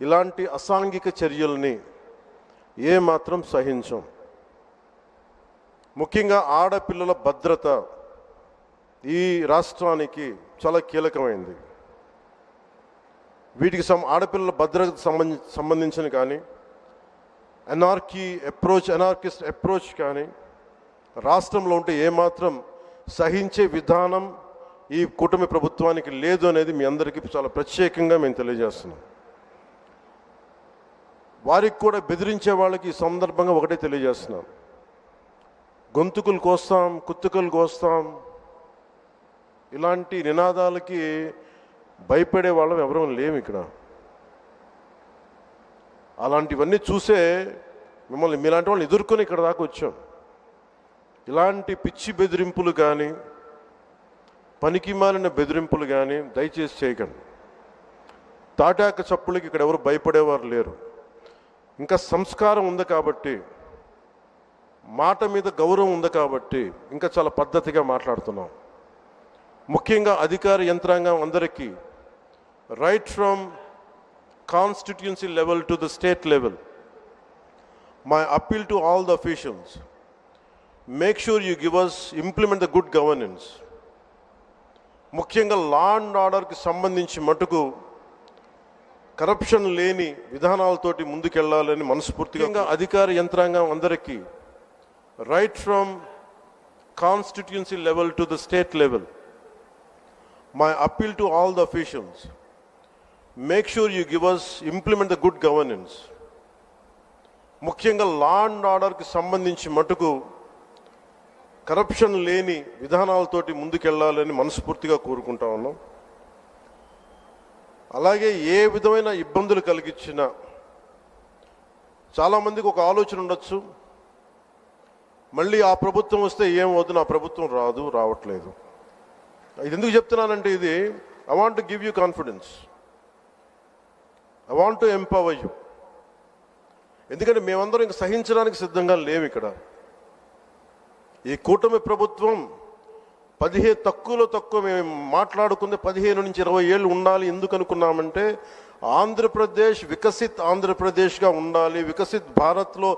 ఇలాంటి అసాంఘిక చర్యల్ని ఏమాత్రం సహించం. ముఖ్యంగా ఆడపిల్లల భద్రత ఈ రాష్ట్రానికి చాలా కీలకమైంది. వీటికి ఆడపిల్లల భద్రతకు సంబంధించిన కానీ అనార్కిస్ట్ అప్రోచ్ కానీ రాష్ట్రంలో ఉంటే ఏమాత్రం సహించే విధానం ఈ కూటమి ప్రభుత్వానికి లేదు అనేది మీ అందరికీ చాలా ప్రత్యేకంగా మేము తెలియజేస్తున్నాం. వారికి కూడా బెదిరించే వాళ్ళకి ఈ సందర్భంగా ఒకటే తెలియజేస్తున్నాం, గొంతుకులు కోస్తాం, కుత్తుకలు కోస్తాం ఇలాంటి నినాదాలకి భయపడే వాళ్ళం ఎవరూ లేము ఇక్కడ. అలాంటివన్నీ చూసే మిమ్మల్ని మీలాంటి వాళ్ళని ఎదుర్కొని ఇక్కడ దాకా వచ్చాం. ఇలాంటి పిచ్చి బెదిరింపులు కానీ పనికి మాలిన బెదిరింపులు కానీ దయచేసి చేయకండి. తాటాక చప్పులకి ఇక్కడ ఎవరు భయపడేవారు లేరు. ఇంకా సంస్కారం ఉంది కాబట్టి, మాట మీద గౌరవం ఉంది కాబట్టి ఇంకా చాలా పద్ధతిగా మాట్లాడుతున్నాం. ముఖ్యంగా అధికార యంత్రాంగం అందరికీ right from constituency level to the state level, my appeal to all the officials, make sure you give us implement the good governance. ముఖ్యంగా లా అండ్ ఆర్డర్కి సంబంధించి మటుకు కరప్షన్ లేని విధానాలతోటి ముందుకెళ్లాలని మనస్ఫూర్తిగా అధికార యంత్రాంగం అందరికీ right from constituency level to the state level, my appeal to all the officials, make sure you give us implement the good governance. ముఖ్యంగా లా అండ్ ఆర్డర్కి సంబంధించి మటుకు కరప్షన్ లేని విధానాలతోటి ముందుకెళ్లాలని మనస్ఫూర్తిగా కోరుకుంటా ఉన్నాం. అలాగే ఏ విధమైన ఇబ్బందులు కలిగించినా, చాలామందికి ఒక ఆలోచన ఉండొచ్చు, మళ్ళీ ఆ ప్రభుత్వం వస్తే ఏమవుతుంది, ఆ ప్రభుత్వం రావట్లేదు. ఇది ఎందుకు చెప్తున్నానంటే, ఇది I want to give you confidence, I want to empower you. ఎందుకంటే మేమందరం ఇంక సహించడానికి సిద్ధంగా లేము ఇక్కడ. ఈ కూటమి ప్రభుత్వం తక్కువ మేము మాట్లాడుకుంది 15 నుంచి 20 ఏళ్ళు ఉండాలి. ఎందుకు అనుకున్నామంటే ఆంధ్రప్రదేశ్ వికసిత్ ఆంధ్రప్రదేశ్గా ఉండాలి, వికసిత్ భారత్లో